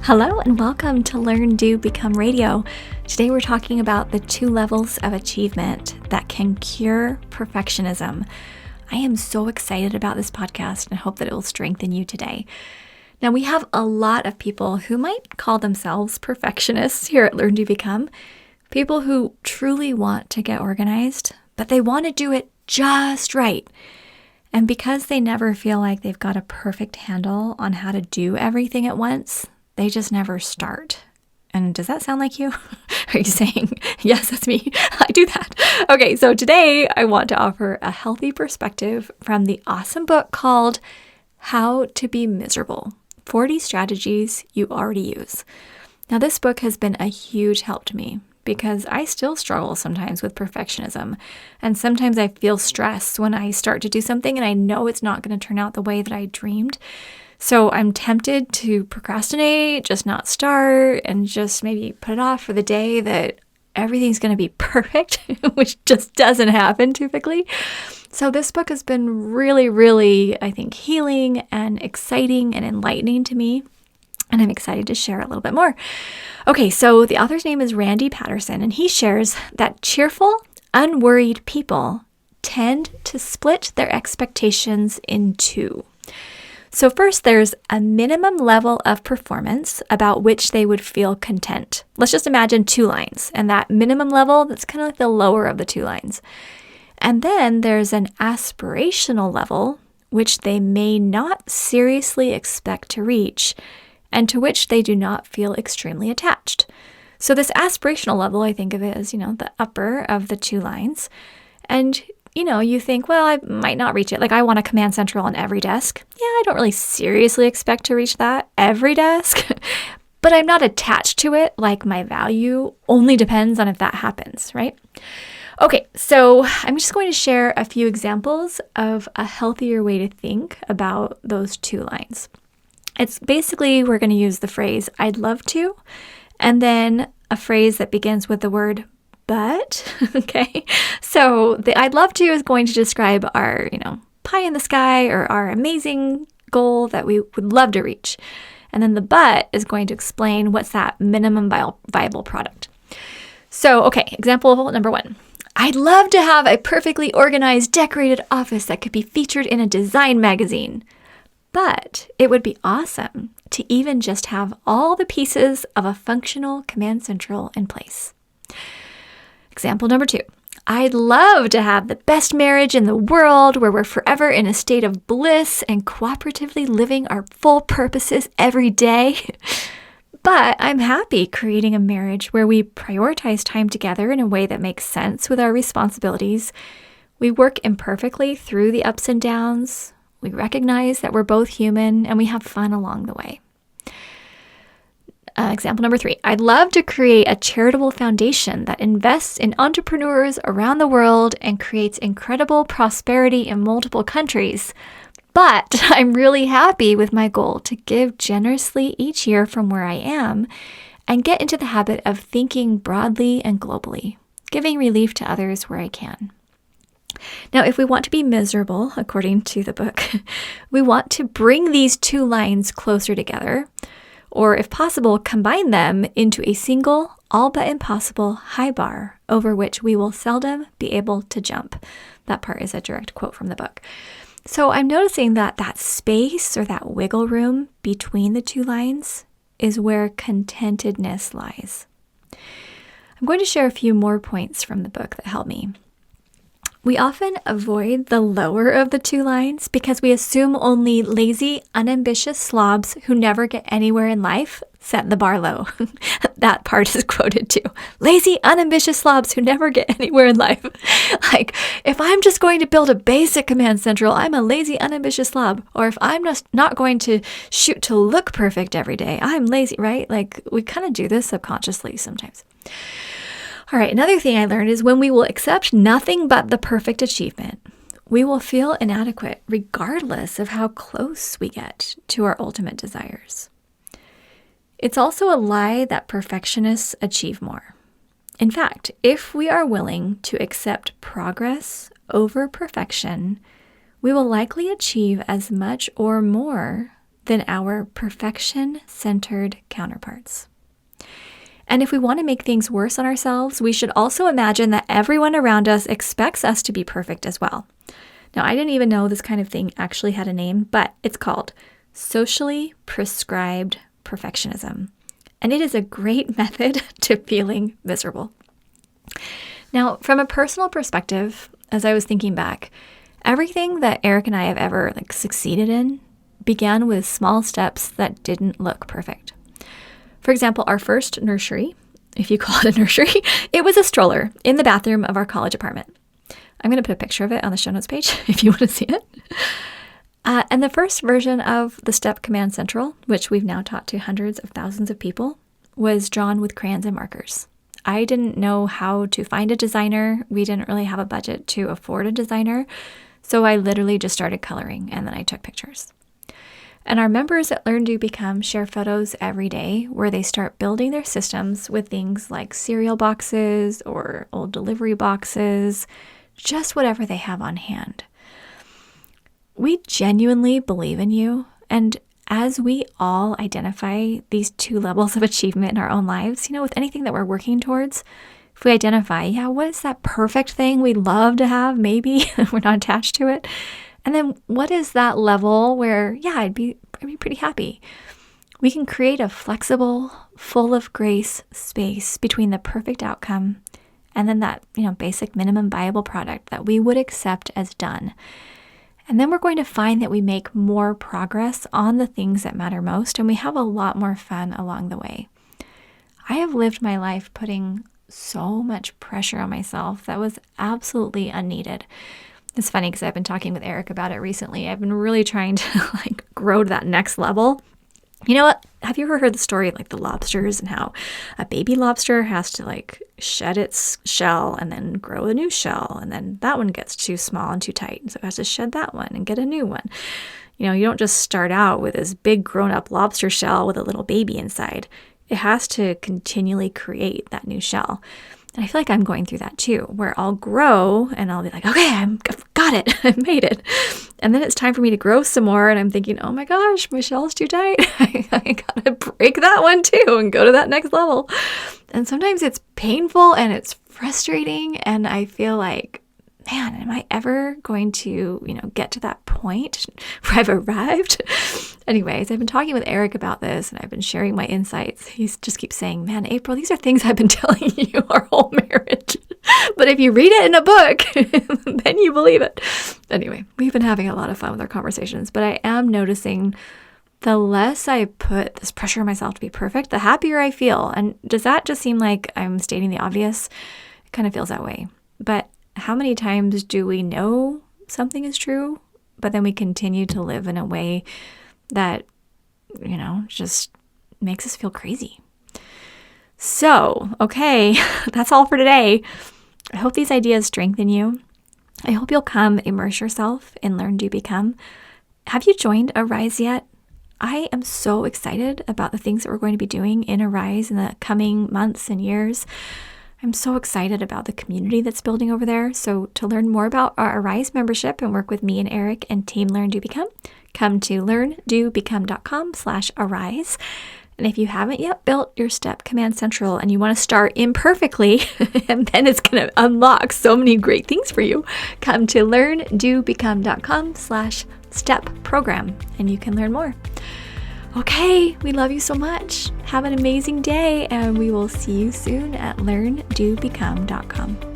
Hello and welcome to Learn, Do, Become Radio. Today we're talking about the 2 levels of achievement that can cure perfectionism. I am so excited about this podcast and hope that it will strengthen you today. Now, we have a lot of people who might call themselves perfectionists here at Learn, Do, Become. People who truly want to get organized, but they want to do it just right. And because they never feel like they've got a perfect handle on how to do everything at once, they just never start. And does that sound like you? Are you saying, yes, that's me. I do that. Okay, so today I want to offer a healthy perspective from the awesome book called How to Be Miserable, 40 Strategies You Already Use. Now, this book has been a huge help to me because I still struggle sometimes with perfectionism. And sometimes I feel stress when I start to do something and I know it's not going to turn out the way that I dreamed. So I'm tempted to procrastinate, just not start, and just maybe put it off for the day that everything's going to be perfect, which just doesn't happen typically. So this book has been really, I think, healing and exciting and enlightening to me. And I'm excited to share a little bit more. Okay, so the author's name is Randy Patterson, and he shares that cheerful, unworried people tend to split their expectations in 2. So first, there's a minimum level of performance about which they would feel content. Let's just imagine 2 lines, and that minimum level, that's kind of like the lower of the 2 lines. And then there's an aspirational level, which they may not seriously expect to reach, and to which they do not feel extremely attached. So this aspirational level, I think of it as, the upper of the 2 lines. And you think, well, I might not reach it. Like, I want a command central on every desk. Yeah, I don't really seriously expect to reach that every desk, but I'm not attached to it. Like, my value only depends on if that happens, right? Okay, so I'm just going to share a few examples of a healthier way to think about those 2 lines. It's basically, we're going to use the phrase, I'd love to, and then a phrase that begins with the word but, okay? So the I'd love to is going to describe our, pie in the sky or our amazing goal that we would love to reach. And then the but is going to explain what's that minimum viable product. So, okay, example number 1. I'd love to have a perfectly organized, decorated office that could be featured in a design magazine. But it would be awesome to even just have all the pieces of a functional command central in place. Example number 2. I'd love to have the best marriage in the world where we're forever in a state of bliss and cooperatively living our full purposes every day. But I'm happy creating a marriage where we prioritize time together in a way that makes sense with our responsibilities. We work imperfectly through the ups and downs. We recognize that we're both human and we have fun along the way. Example number 3. I'd love to create a charitable foundation that invests in entrepreneurs around the world and creates incredible prosperity in multiple countries. But I'm really happy with my goal to give generously each year from where I am and get into the habit of thinking broadly and globally, giving relief to others where I can. Now, if we want to be miserable, according to the book, we want to bring these 2 lines closer together, or if possible, combine them into a single, all but impossible high bar over which we will seldom be able to jump. That part is a direct quote from the book. So I'm noticing that space or that wiggle room between the 2 lines is where contentedness lies. I'm going to share a few more points from the book that help me. We often avoid the lower of the 2 lines because we assume only lazy, unambitious slobs who never get anywhere in life set the bar low. That part is quoted too. Lazy, unambitious slobs who never get anywhere in life. Like, if I'm just going to build a basic command central, I'm a lazy, unambitious slob. Or if I'm just not going to shoot to look perfect every day, I'm lazy, right? Like, we kind of do this subconsciously sometimes. All right, another thing I learned is when we will accept nothing but the perfect achievement, we will feel inadequate regardless of how close we get to our ultimate desires. It's also a lie that perfectionists achieve more. In fact, if we are willing to accept progress over perfection, we will likely achieve as much or more than our perfection-centered counterparts. And if we want to make things worse on ourselves, we should also imagine that everyone around us expects us to be perfect as well. Now, I didn't even know this kind of thing actually had a name, but it's called socially prescribed perfectionism. And it is a great method to feeling miserable. Now, from a personal perspective, as I was thinking back, everything that Eric and I have ever succeeded in began with small steps that didn't look perfect. For example, our first nursery, if you call it a nursery, it was a stroller in the bathroom of our college apartment. I'm going to put a picture of it on the show notes page if you want to see it. And the first version of the Step Command Central, which we've now taught to hundreds of thousands of people, was drawn with crayons and markers. I didn't know how to find a designer. We didn't really have a budget to afford a designer. So I literally just started coloring and then I took pictures. And our members at Learn, Do, Become share photos every day where they start building their systems with things like cereal boxes or old delivery boxes, just whatever they have on hand. We genuinely believe in you. And as we all identify these two levels of achievement in our own lives, with anything that we're working towards, if we identify, what is that perfect thing we'd love to have, maybe we're not attached to it. And then what is that level where, I'd be pretty happy. We can create a flexible, full of grace space between the perfect outcome and then that, basic minimum viable product that we would accept as done. And then we're going to find that we make more progress on the things that matter most, and we have a lot more fun along the way. I have lived my life putting so much pressure on myself that was absolutely unneeded. It's funny because I've been talking with Eric about it recently. I've been really trying to grow to that next level. You know what? Have you ever heard the story of the lobsters and how a baby lobster has to shed its shell and then grow a new shell, and then that one gets too small and too tight, and so it has to shed that one and get a new one. You don't just start out with this big grown-up lobster shell with a little baby inside. It has to continually create that new shell. And I feel like I'm going through that too, where I'll grow and I'll be like, okay, I've got it. I've made it. And then it's time for me to grow some more. And I'm thinking, oh my gosh, my shell's too tight. I gotta break that one too and go to that next level. And sometimes it's painful and it's frustrating. And I feel like, man, am I ever going to, get to that point where I've arrived? Anyways, I've been talking with Eric about this and I've been sharing my insights. He just keeps saying, man, April, these are things I've been telling you our whole marriage. But if you read it in a book, then you believe it. Anyway, we've been having a lot of fun with our conversations, but I am noticing the less I put this pressure on myself to be perfect, the happier I feel. And does that just seem like I'm stating the obvious? It kind of feels that way. But how many times do we know something is true, but then we continue to live in a way that, just makes us feel crazy? So, okay, that's all for today. I hope these ideas strengthen you. I hope you'll come immerse yourself in Learn, Do, Become. Have you joined Arise yet? I am so excited about the things that we're going to be doing in Arise in the coming months and years. I'm so excited about the community that's building over there. So to learn more about our Arise membership and work with me and Eric and Team Learn, Do, Become, come to learndobecome.com/arise. And if you haven't yet built your Step Command Central and you want to start imperfectly, and then it's going to unlock so many great things for you, come to learndobecome.com/step program and you can learn more. Okay, we love you so much. Have an amazing day, and we will see you soon at learndobecome.com.